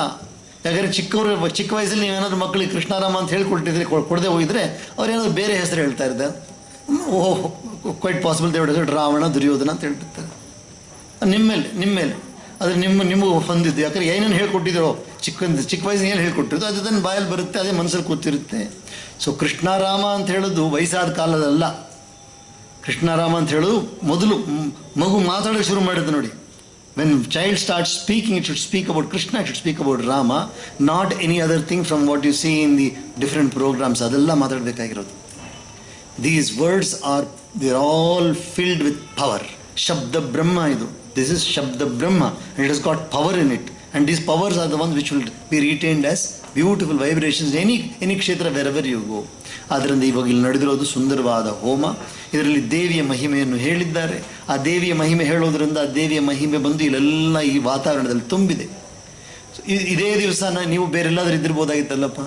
ಯಾಕಂದರೆ ಚಿಕ್ಕ ವಯಸ್ಸಲ್ಲಿ ನೀವೇನಾದ್ರೂ ಮಕ್ಕಳಿಗೆ ಕೃಷ್ಣಾರಾಮ ಅಂತ ಹೇಳ್ಕೊಟ್ಟಿದ್ರೆ ಕೊಡದೆ ಹೋಗಿದ್ರೆ ಅವ್ರೇನಾದ್ರು ಬೇರೆ ಹೆಸರು ಹೇಳ್ತಾ ಇದ್ದಾರೆ. ಓಹ್ ಕ್ವೈಟ್ ಪಾಸಿಬಲ್ ದೇವಡ ರಾವಣ ದುರ್ಯೋಧನ ಅಂತ ಹೇಳ್ತಿರ್ತಾರೆ. ನಿಮ್ಮ ಮೇಲೆ ಆದರೆ ನಿಮಗೂ ಹೊಂದಿದ್ದು, ಯಾಕಂದ್ರೆ ಏನೇನು ಹೇಳ್ಕೊಟ್ಟಿದ್ರು ಚಿಕ್ಕ ವಯಸ್ಸಿಗೆ ಏನು ಹೇಳ್ಕೊಟ್ಟಿದ್ರು ಅದನ್ನು ಬಾಯಲ್ಲಿ ಬರುತ್ತೆ, ಅದೇ ಮನಸ್ಸಲ್ಲಿ ಕೂತಿರುತ್ತೆ. ಸೊ ಕೃಷ್ಣಾರಾಮ ಅಂತ ಹೇಳೋದು ವಯಸ್ಸಾದ ಕಾಲದಲ್ಲ. ಕೃಷ್ಣಾರಾಮ ಅಂತ ಹೇಳೋದು ಮೊದಲು ಮಗು ಮಾತಾಡೋಕ್ಕೆ ಶುರು ಮಾಡಿದ್ದು ನೋಡಿ. When child starts speaking, it should speak about Krishna, it should speak about Rama, not any other thing from what you see in the different programs. ಅದೆಲ್ಲ ಮಾತಾಡಬೇಕಾಗಿರೋದು. These words they're all filled with power. Shabda Brahma ಇದು. This is Shabda Brahma and it has got power in it. And these powers are the ones which will be retained as beautiful vibrations any ಕ್ಷೇತ್ರ wherever you go. ಆದ್ದರಿಂದ ಇವಾಗ ಇಲ್ಲಿ ನಡೆದಿರೋದು ಸುಂದರವಾದ ಹೋಮ. ಇದರಲ್ಲಿ ದೇವಿಯ ಮಹಿಮೆಯನ್ನು ಹೇಳಿದ್ದಾರೆ. ಆ ದೇವಿಯ ಮಹಿಮೆ ಹೇಳೋದ್ರಿಂದ ಆ ದೇವಿಯ ಮಹಿಮೆ ಬಂದು ಇಲ್ಲೆಲ್ಲ ಈ ವಾತಾವರಣದಲ್ಲಿ ತುಂಬಿದೆ. ಇದೇ ದಿವಸ ನೀವು ಬೇರೆಲ್ಲಾದ್ರೂ ಇದ್ದಿರ್ಬೋದಾಗಿತ್ತಲ್ಲಪ್ಪ.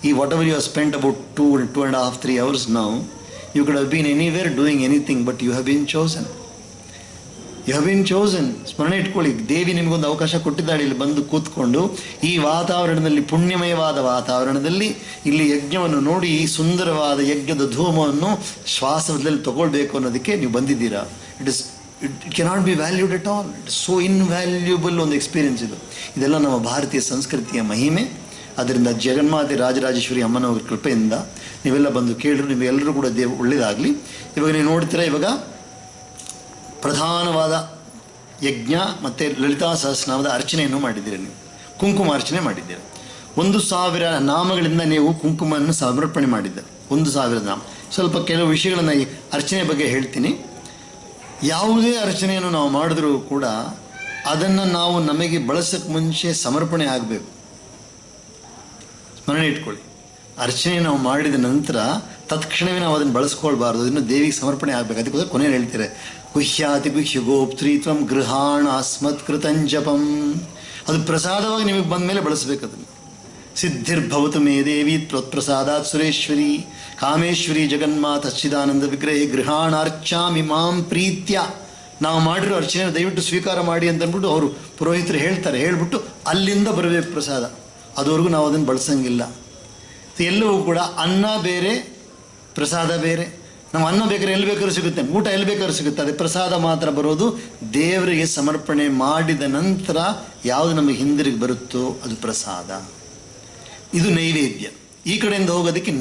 ಈ whatever you have spent about 2.5-3 hours now, you could have been anywhere doing anything, but you have been chosen. You have been chosen. ಸ್ಮರಣೆ ಇಟ್ಕೊಳ್ಳಿ, ದೇವಿ ನಿಮಗೊಂದು ಅವಕಾಶ ಕೊಟ್ಟಿದ್ದಾಳೆ ಇಲ್ಲಿ ಬಂದು ಕೂತ್ಕೊಂಡು ಈ ವಾತಾವರಣದಲ್ಲಿ, ಪುಣ್ಯಮಯವಾದ ವಾತಾವರಣದಲ್ಲಿ ಇಲ್ಲಿ ಯಜ್ಞವನ್ನು ನೋಡಿ ಈ ಸುಂದರವಾದ ಯಜ್ಞದ ಧೂಮವನ್ನು ಶ್ವಾಸದಲ್ಲಿ ತಗೊಳ್ಬೇಕು ಅನ್ನೋದಕ್ಕೆ ನೀವು ಬಂದಿದ್ದೀರಾ. It cannot be valued at all. It is so invaluable ಒಂದು ಎಕ್ಸ್ಪೀರಿಯನ್ಸ್ ಇದು. ಇದೆಲ್ಲ ನಮ್ಮ ಭಾರತೀಯ ಸಂಸ್ಕೃತಿಯ ಮಹಿಮೆ. ಅದರಿಂದ ಜಗನ್ಮಾತೆ ರಾಜರಾಜೇಶ್ವರಿ ಅಮ್ಮನವರ ಕೃಪೆಯಿಂದ ನೀವೆಲ್ಲ ಬಂದು ಕೇಳಿದ್ರು, ನಿಮಗೆಲ್ಲರೂ ಕೂಡ ಒಳ್ಳೆಯದಾಗಲಿ. ಇವಾಗ ನೀವು ನೋಡ್ತೀರಾ, ಇವಾಗ ಪ್ರಧಾನವಾದ ಯಜ್ಞ ಮತ್ತು ಲಲಿತಾ ಸಹಸ್ರನಾಮದ ಅರ್ಚನೆಯನ್ನು ಮಾಡಿದ್ದೀರಿ. ನೀವು ಕುಂಕುಮಾರ್ಚನೆ ಮಾಡಿದ್ದೀರಿ. 1000 ನಾಮಗಳಿಂದ ನೀವು ಕುಂಕುಮವನ್ನು ಸಮರ್ಪಣೆ ಮಾಡಿದ್ದೀರಿ. 1000 ನಾಮ. ಸ್ವಲ್ಪ ಕೆಲವು ವಿಷಯಗಳನ್ನು ಈ ಅರ್ಚನೆ ಬಗ್ಗೆ ಹೇಳ್ತೀನಿ. ಯಾವುದೇ ಅರ್ಚನೆಯನ್ನು ನಾವು ಮಾಡಿದ್ರೂ ಕೂಡ ಅದನ್ನು ನಾವು ನಮಗೆ ಬಳಸೋಕ್ಕೆ ಮುಂಚೆ ಸಮರ್ಪಣೆ ಆಗಬೇಕು. ಸ್ಮರಣೆ ಇಟ್ಕೊಳ್ಳಿ. ಅರ್ಚನೆ ನಾವು ಮಾಡಿದ ನಂತರ ತತ್ಕ್ಷಣವೇ ನಾವು ಅದನ್ನು ಬಳಸ್ಕೊಳ್ಬಾರ್ದು, ಅದನ್ನು ದೇವಿಗೆ ಸಮರ್ಪಣೆ ಆಗಬೇಕು. ಅದಕ್ಕೋಸ್ಕರ ಕೊನೆಯಲ್ಲಿ ಹೇಳ್ತಾರೆ, ಗುಹ್ಯಾತಿ ಗುಹ್ಯ ಗೋಪ್ತ್ರೀತ್ವಂ ಗೃಹಾಣ ಅಸ್ಮತ್ ಕೃತಂಜಪಂ. ಅದು ಪ್ರಸಾದವಾಗಿ ನಿಮಗೆ ಬಂದ ಮೇಲೆ ಬಳಸಬೇಕು ಅದನ್ನು. ಸಿದ್ಧಿರ್ಭವತು ಮೇ ದೇವಿ ತ್ವತ್ಪ್ರಸಾದಾತ್ ಸುರೇಶ್ವರಿ ಕಾಮೇಶ್ವರಿ ಜಗನ್ಮಾತ ಸಚ್ಚಿದಾನಂದ ವಿಗ್ರಹೇ ಗೃಹಾಣಾರ್ಚಾಮಿ ಮಾಂ ಪ್ರೀತ್ಯ. ನಾವು ಮಾಡಿರೋ ಅರ್ಚನೆ ದಯವಿಟ್ಟು ಸ್ವೀಕಾರ ಮಾಡಿ ಅಂತ ಅಂದ್ಬಿಟ್ಟು ಅವರು ಪುರೋಹಿತರು ಹೇಳ್ತಾರೆ. ಹೇಳ್ಬಿಟ್ಟು ಅಲ್ಲಿಂದ ಬರಬೇಕು ಪ್ರಸಾದ. ಅದುವರೆಗೂ ನಾವು ಅದನ್ನು ಬಳಸಂಗಿಲ್ಲ. ಎಲ್ಲವೂ ಕೂಡ ಅನ್ನ ಬೇರೆ, ಪ್ರಸಾದ ಬೇರೆ. ನಾವು ಅನ್ನ ಬೇಕಾದ್ರೆ ಎಲ್ಲಿ ಬೇಕಾದ್ರೂ ಸಿಗುತ್ತೆ, ಊಟ ಎಲ್ಲಿ ಬೇಕಾದ್ರೂ ಸಿಗುತ್ತೆ. ಅದೇ ಪ್ರಸಾದ ಮಾತ್ರ ಬರೋದು ದೇವರಿಗೆ ಸಮರ್ಪಣೆ ಮಾಡಿದ ನಂತರ ಯಾವುದು ನಮಗೆ ಹಿಂದಿರುಗಿ ಬರುತ್ತೋ ಅದು ಪ್ರಸಾದ. ಇದು ನೈವೇದ್ಯ. ಈ ಕಡೆಯಿಂದ ಹೋಗೋದಕ್ಕೆ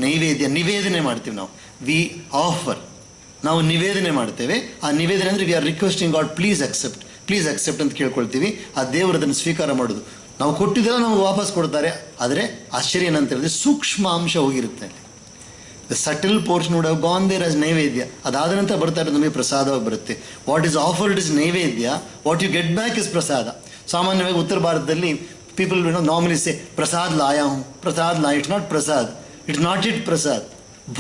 ನಿವೇದನೆ ಮಾಡ್ತೀವಿ ನಾವು. ವಿ ಆಫರ್, ನಾವು ನಿವೇದನೆ ಮಾಡ್ತೇವೆ. ಆ ನಿವೇದನೆ ಅಂದರೆ we are requesting god please accept ಅಂತ ಕೇಳ್ಕೊಳ್ತೀವಿ. ಆ ದೇವರು ಅದನ್ನು ಸ್ವೀಕಾರ ಮಾಡೋದು. ನಾವು ಕೊಟ್ಟಿದ್ದೆಲ್ಲ ನಮಗೆ ವಾಪಸ್ ಕೊಡ್ತಾರೆ. ಆದರೆ ಆಶ್ಚರ್ಯ ಏನಂತ ಹೇಳಿದ್ರೆ ಸೂಕ್ಷ್ಮ ಅಂಶ ಹೋಗಿರುತ್ತೆ. The subtle portion would have gone there as naivedya. ಅದಾದ ನಂತರ ಬರ್ತಾ ಇರೋದು ನಮಗೆ ಪ್ರಸಾದವಾಗಿ ಬರುತ್ತೆ. What is offered is naivedya, what you get back is prasada. ಸಾಮಾನ್ಯವಾಗಿ ಉತ್ತರ ಭಾರತದಲ್ಲಿ ಪೀಪಲ್ ನಾರ್ಮಲಿ ಸೇ ಪ್ರಸಾದ್ ಲಾಯ ಹೂँ, ಪ್ರಸಾದ್ ಲಾಯ. It's not prasad, it's not it prasad,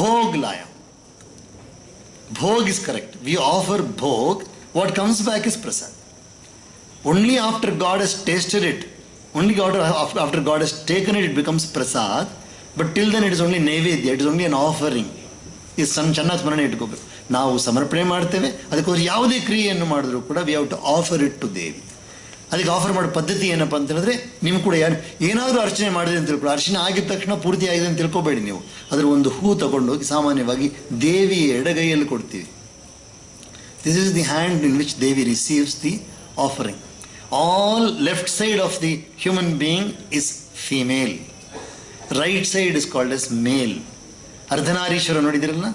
ಭೋಗ್ ಲಾಯ. Bhog is correct. We offer bhog, what comes back is prasad. Only after God has tasted it, only after God has taken it, it becomes prasad. But till then it is only naivedya, it is only an offering. ಇದು ಚೆನ್ನಾಗಿ ಸ್ಮರಣೆ ಇಟ್ಕೋಬೇಕು. ನಾವು ಸಮರ್ಪಣೆ ಮಾಡ್ತೇವೆ, ಅದಕ್ಕೋಸ್ಕರ ಯಾವುದೇ ಕ್ರಿಯೆಯನ್ನು ಮಾಡಿದ್ರು ಕೂಡ we have to offer it to Devi. ಅದಕ್ಕೆ ಆಫರ್ ಮಾಡೋ ಪದ್ಧತಿ ಏನಪ್ಪ ಅಂತ ಹೇಳಿದ್ರೆ, ನಿಮ್ಗೆ ಕೂಡ ಏನಾದರೂ ಅರ್ಚನೆ ಮಾಡಿದೆ ಅಂತ ತಿಳ್ಕೊಳ್ಳಿ. ಅರ್ಚನೆ ಆಗಿದ ತಕ್ಷಣ ಪೂರ್ತಿ ಆಗಿದೆ ಅಂತ ತಿಳ್ಕೊಬೇಡಿ ನೀವು. ಅದರ ಒಂದು ಹೂ ತಗೊಂಡೋಗಿ ಸಾಮಾನ್ಯವಾಗಿ ದೇವಿಯ ಎಡಗೈಯಲ್ಲಿ ಕೊಡ್ತೀವಿ. This is the hand in which Devi receives the offering. All left side of the human being is female, right side is called as male. Ardhanarishvara ನೋಡಿದಿರಲ್ಲ.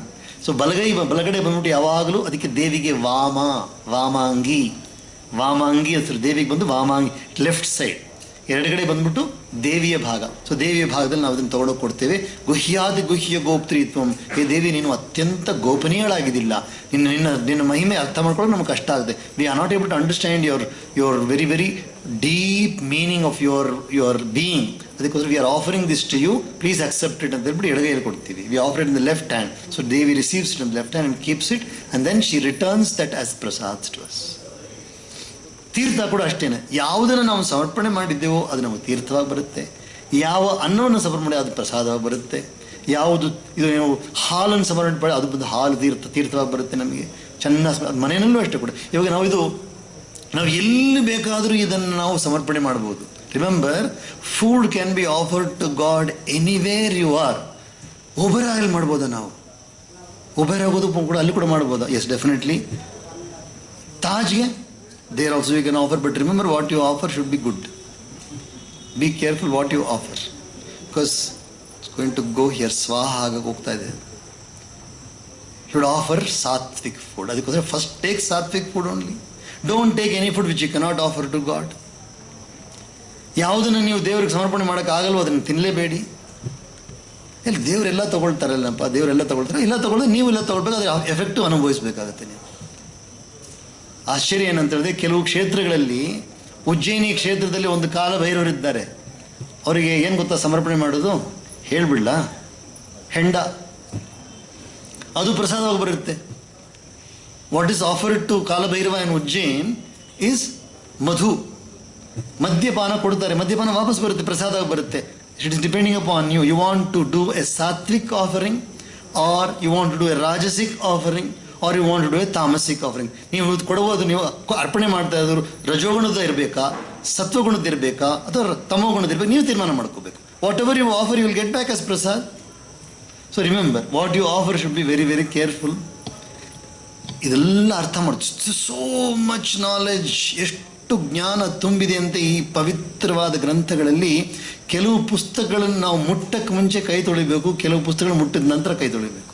ಸೊ ಬಲಗಡೆ ಬಂದ್ಬಿಟ್ಟು ಯಾವಾಗಲೂ ಅದಕ್ಕೆ ದೇವಿಗೆ ವಾಮಾಂಗಿ ಹೆಸರು. ದೇವಿಗೆ ಬಂದು ವಾಮಾಂಗಿ, ಲೆಫ್ಟ್ ಸೈಡ್. ಎರಡುಗಡೆ ಬಂದ್ಬಿಟ್ಟು ದೇವಿಯ ಭಾಗ. ಸೊ ದೇವಿಯ ಭಾಗದಲ್ಲಿ ನಾವು ಅದನ್ನು ತಗೊಳಕ್ಕೆ ಕೊಡ್ತೇವೆ. ಗುಹ್ಯಾದಿ ಗುಹ್ಯ ಗೋಪ್ತ್ರೀತ್ವಂ. ಹೇ ದೇವಿ, ನೀನು ಅತ್ಯಂತ ಗೋಪನೀಯಳಾಗಿದ್ದಿಲ್ಲ. ನಿನ್ನ ಮಹಿಮೆ ಅರ್ಥ ಮಾಡ್ಕೊಳ್ಳೋಕೆ ನಮ್ಗೆ ಕಷ್ಟ ಆಗುತ್ತೆ. We are not able to understand your very very deep meaning of your being. ಅದಕ್ಕೋಸ್ಕರ we are offering this to you, please accept it ಅಂತ ಹೇಳ್ಬಿಟ್ಟು ಎಡಗೈಯಲ್ಲಿ ಕೊಡ್ತೀವಿ. We offer it in the left hand. So Devi receives it in the left hand and keeps it and then she returns that as prasad to us. ತೀರ್ಥ ಕೂಡ ಅಷ್ಟೇನೆ. ಯಾವುದನ್ನು ನಾವು ಸಮರ್ಪಣೆ ಮಾಡಿದ್ದೇವೋ ಅದು ನಮಗೆ ತೀರ್ಥವಾಗಿ ಬರುತ್ತೆ. ಯಾವ ಅನ್ನವನ್ನು ಸಮರ್ಪಣೆ ಅದು ಪ್ರಸಾದವಾಗಿ ಬರುತ್ತೆ. ಯಾವುದು ಇದು ನೀವು ಹಾಲನ್ನು ಸಮರ್ಪಣೆ ಮಾಡಿ ಅದು ಬಂದು ಹಾಲು ತೀರ್ಥವಾಗಿ ಬರುತ್ತೆ ನಮಗೆ ಚೆನ್ನಾಗಿ. ಮನೆಯಲ್ಲೂ ಅಷ್ಟೇ ಕೂಡ ಇವಾಗ ನಾವು ಎಲ್ಲಿ ಬೇಕಾದರೂ ಇದನ್ನು ನಾವು ಸಮರ್ಪಣೆ ಮಾಡ್ಬೋದು. Remember, food can be offered to God anywhere you are. Uber ಅಲ್ಲಿ ಮಾಡ್ಬೋದಾ ನಾವು? ಉಬೆರ್ ಆಗೋದು ಕೂಡ ಅಲ್ಲಿ ಕೂಡ ಮಾಡ್ಬೋದಾ? Yes, definitely. ತಾಜ್ಗೆ there also you can offer, but remember what you offer should be good. Be careful what you offer, because it's going to go here. ಸ್ವಾಹ ಆಗಕ್ಕೆ ಹೋಗ್ತಾ ಇದೆ. Should offer sattvik food. ಅದಕ್ಕೋಸ್ಕರ first take sattvik food only. Don't take any food which you cannot offer to God. ಯಾವುದನ್ನು ನೀವು ದೇವ್ರಿಗೆ ಸಮರ್ಪಣೆ ಮಾಡೋಕ್ಕಾಗಲ್ವೋ ಅದನ್ನು ತಿನ್ನಲೇಬೇಡಿ. ಇಲ್ಲಿ ದೇವರೆಲ್ಲ ತೊಗೊಳ್ತಾರಲ್ಲಪ್ಪ, ದೇವರೆಲ್ಲ ತೊಗೊಳ್ತಾರೆ. ಇಲ್ಲ ತೊಗೊಳ್ಳೋದು ನೀವು ಇಲ್ಲ ತೊಗೊಳ್ಬೇಕು, ಅದರ ಎಫೆಕ್ಟು ಅನುಭವಿಸ್ಬೇಕಾಗತ್ತೆ ನೀವು. ಆಶ್ಚರ್ಯ ಏನಂತ ಹೇಳಿದ್ರೆ, ಕೆಲವು ಕ್ಷೇತ್ರಗಳಲ್ಲಿ, ಉಜ್ಜಯಿನಿ ಕ್ಷೇತ್ರದಲ್ಲಿ ಒಂದು ಕಾಲ ಭೈರವರಿದ್ದಾರೆ. ಅವರಿಗೆ ಏನು ಗೊತ್ತಾ ಸಮರ್ಪಣೆ ಮಾಡೋದು? ಹೇಳ್ಬಿಡ್ಲಾ? ಹೆಂಡ. ಅದು ಪ್ರಸಾದವಾಗಿ ಬರುತ್ತೆ. What is offered to Kalabhairava in Ujjain is madhu. ಮದ್ಯಪಾನ ಕೊಡ್ತಾರೆ, ಮದ್ಯಪಾನ ವಾಪಸ್ ಬರುತ್ತೆ, ಪ್ರಸಾದವಾಗಿ ಬರುತ್ತೆ. It is depending upon you. You want to do a sattvik offering, or you want to do a rajasik offering, or you want to do a tamasik offering. ನೀವು ಕೊಡುವುದು, ನೀವು ಅರ್ಪಣೆ ಮಾಡ್ತಾ ಇದ್ರು ರಜೋಗುಣದ ಇರಬೇಕಾ, ಸತ್ವಗುಣದ ಇರಬೇಕಾ, ಅಥವಾ ತಮೋಗುಣದ ಇರಬೇಕು, ನೀವು ತೀರ್ಮಾನ ಮಾಡ್ಕೋಬೇಕು. Whatever you offer you will get back as prasad. So remember, what you offer should be very very careful. ಇದೆಲ್ಲ ಅರ್ಥ ಮಾಡ್ತೀವಿ. ಸೋ ಮಚ್ ನಾಲೆಡ್ಜ್, ಎಷ್ಟು ಜ್ಞಾನ ತುಂಬಿದೆ ಅಂತ ಈ ಪವಿತ್ರವಾದ ಗ್ರಂಥಗಳಲ್ಲಿ. ಕೆಲವು ಪುಸ್ತಕಗಳನ್ನು ನಾವು ಮುಟ್ಟಕ್ಕೆ ಮುಂಚೆ ಕೈ ತೊಳಿಬೇಕು, ಕೆಲವು ಪುಸ್ತಕಗಳು ಮುಟ್ಟಿದ ನಂತರ ಕೈ ತೊಳಿಬೇಕು.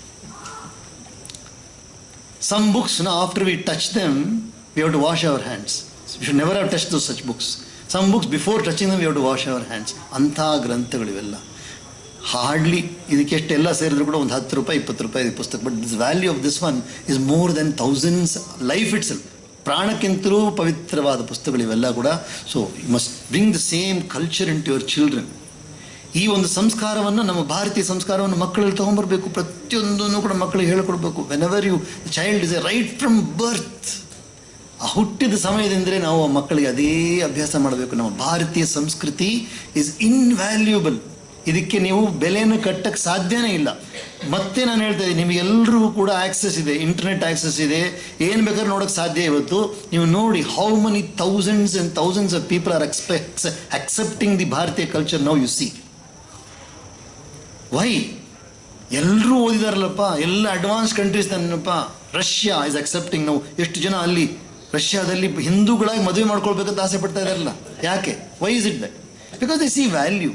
Some books, after we touch them, we have to wash our hands. We should never have touched those such books. Some books, before touching them, we have to wash our hands. ಅಂಥ ಗ್ರಂಥಗಳಿವೆಲ್ಲ. Hardly ಇದಕ್ಕೆ ಎಷ್ಟೆಲ್ಲ ಸೇರಿದ್ರು ಕೂಡ ಒಂದು 10 ರೂಪಾಯಿ 20 ರೂಪಾಯಿ ಪುಸ್ತಕ. But this value of this one is more than thousands. Life itself, ಪ್ರಾಣಕ್ಕಿಂತಲೂ ಪವಿತ್ರವಾದ ಪುಸ್ತಕಗಳಿವೆಲ್ಲ ಕೂಡ. So you must bring the same culture into your children. ಈ ಒಂದು ಸಂಸ್ಕಾರವನ್ನು, ನಮ್ಮ ಭಾರತೀಯ ಸಂಸ್ಕಾರವನ್ನು ಮಕ್ಕಳಲ್ಲಿ ತೊಗೊಂಬರ್ಬೇಕು. ಪ್ರತಿಯೊಂದನ್ನು ಕೂಡ ಮಕ್ಕಳಿಗೆ ಹೇಳ್ಕೊಡ್ಬೇಕು. Whenever you child is a right from birth. ಆ ಹುಟ್ಟಿದ ಸಮಯದಿಂದಲೇ ನಾವು ಆ ಮಕ್ಕಳಿಗೆ ಅದೇ ಅಭ್ಯಾಸ ಮಾಡಬೇಕು. ನಮ್ಮ ಭಾರತೀಯ ಸಂಸ್ಕೃತಿ ಈಸ್ ಇನ್ವ್ಯಾಲ್ಯೂಬಲ್. ಇದಕ್ಕೆ ನೀವು ಬೆಲೆಯನ್ನು ಕಟ್ಟಕ್ಕೆ ಸಾಧ್ಯನೇ ಇಲ್ಲ. ಮತ್ತೆ ನಾನು ಹೇಳ್ತಾ ಇದ್ದೀನಿ, ನಿಮಗೆಲ್ಲರಿಗೂ ಕೂಡ ಆಕ್ಸೆಸ್ ಇದೆ, ಇಂಟರ್ನೆಟ್ ಆಕ್ಸೆಸ್ ಇದೆ, ಏನು ಬೇಕಾದ್ರೂ ನೋಡೋಕ್ಕೆ ಸಾಧ್ಯ. ಇವತ್ತು ನೀವು ನೋಡಿ, how many thousands and thousands of people are accepting the Bharatiya culture. Now you see why. ಎಲ್ಲರೂ ಓದಿದಾರಲ್ಲಪ್ಪ, ಎಲ್ಲ ಅಡ್ವಾನ್ಸ್ ಕಂಟ್ರೀಸ್ ನನ್ನಪ್ಪ. Russia is accepting. ನಾವು ಎಷ್ಟು ಜನ ಅಲ್ಲಿ ರಷ್ಯಾದಲ್ಲಿ ಹಿಂದೂಗಳಾಗಿ ಮದುವೆ ಮಾಡ್ಕೊಳ್ಬೇಕಂತ ಆಸೆ ಪಡ್ತಾ ಇದಾರಲ್ಲ. ಯಾಕೆ? Why is it that? Because they see value.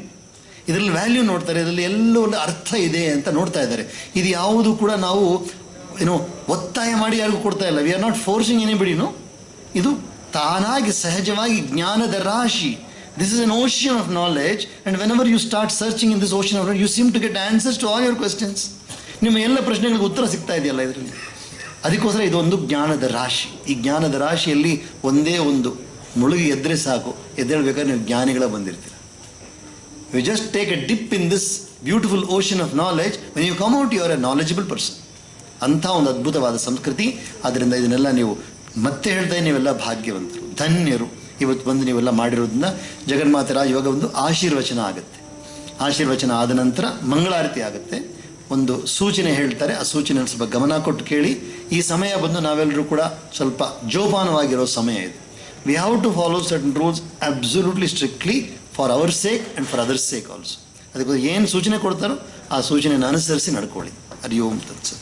ಇದರಲ್ಲಿ ವ್ಯಾಲ್ಯೂ ನೋಡ್ತಾರೆ, ಇದರಲ್ಲಿ ಎಲ್ಲೋ ಒಂದು ಅರ್ಥ ಇದೆ ಅಂತ ನೋಡ್ತಾ ಇದ್ದಾರೆ. ಇದು ಯಾವುದು ಕೂಡ ನಾವು ಒತ್ತಾಯ ಮಾಡಿ ಯಾರಿಗೂ ಕೊಡ್ತಾ ಇಲ್ಲ. ವಿ ಆರ್ ನಾಟ್ ಫೋರ್ಸಿಂಗ್ ಎನಿಬಡಿನೋ. ಇದು ತಾನಾಗಿ ಸಹಜವಾಗಿ ಜ್ಞಾನದ ರಾಶಿ. This is an ocean of knowledge, and whenever you start searching in this ocean of knowledge, you seem to get answers to all your questions. ನಿಮ್ಮ ಎಲ್ಲ ಪ್ರಶ್ನೆಗಳಿಗೆ ಉತ್ತರ ಸಿಗ್ತಾ ಇದೆಯಲ್ಲ ಇದರಲ್ಲಿ. ಅದಕ್ಕೋಸ್ಕರ ಇದೊಂದು ಜ್ಞಾನದ ರಾಶಿ. ಈ ಜ್ಞಾನದ ರಾಶಿಯಲ್ಲಿ ಒಂದೇ ಒಂದು ಮುಳುಗಿ ಎದ್ದರೆ ಸಾಕು, ಎದ್ದೇಳಬೇಕಾದ್ರೆ ನೀವು ಜ್ಞಾನಿಗಳ ಬಂದಿರ್ತೀರ. You just take a dip in this beautiful ocean of knowledge. When you come out, you are a knowledgeable person. ಅಂಥ ಒಂದು ಅದ್ಭುತವಾದ ಸಂಸ್ಕೃತಿ. ಆದ್ದರಿಂದ ಇದನ್ನೆಲ್ಲ ನೀವು ಮತ್ತೆ ಹೇಳ್ತಾ, ನೀವೆಲ್ಲ ಭಾಗ್ಯವಂತರು, ಧನ್ಯರು. ಇವತ್ತು ಬಂದು ನೀವೆಲ್ಲ ಮಾಡಿರೋದನ್ನ ಜಗನ್ಮಾತೆ ರಾಜ ಇವಾಗ ಒಂದು ಆಶೀರ್ವಚನ ಆಗುತ್ತೆ. ಆಶೀರ್ವಚನ ಆದ ನಂತರ ಮಂಗಳಾರತಿ ಆಗುತ್ತೆ. ಒಂದು ಸೂಚನೆ ಹೇಳ್ತಾರೆ, ಆ ಸೂಚನೆ ಸ್ವಲ್ಪ ಗಮನ ಕೊಟ್ಟು ಕೇಳಿ. ಈ ಸಮಯ ಬಂದು ನಾವೆಲ್ಲರೂ ಕೂಡ ಸ್ವಲ್ಪ ಜೋಪಾನವಾಗಿರೋ ಸಮಯ ಇದು. We have to follow certain rules absolutely strictly for our sake and for other sake also. ಅದಕ್ಕೆ ಏನು ಸೂಚನೆ ಕೊಡ್ತಾರೋ ಆ ಸೂಚನೆಯನ್ನು ಅನುಸರಿಸಿ ನಡ್ಕೊಳ್ಳಿ. ಹರಿ ಓಂ ತತ್ಸತ್.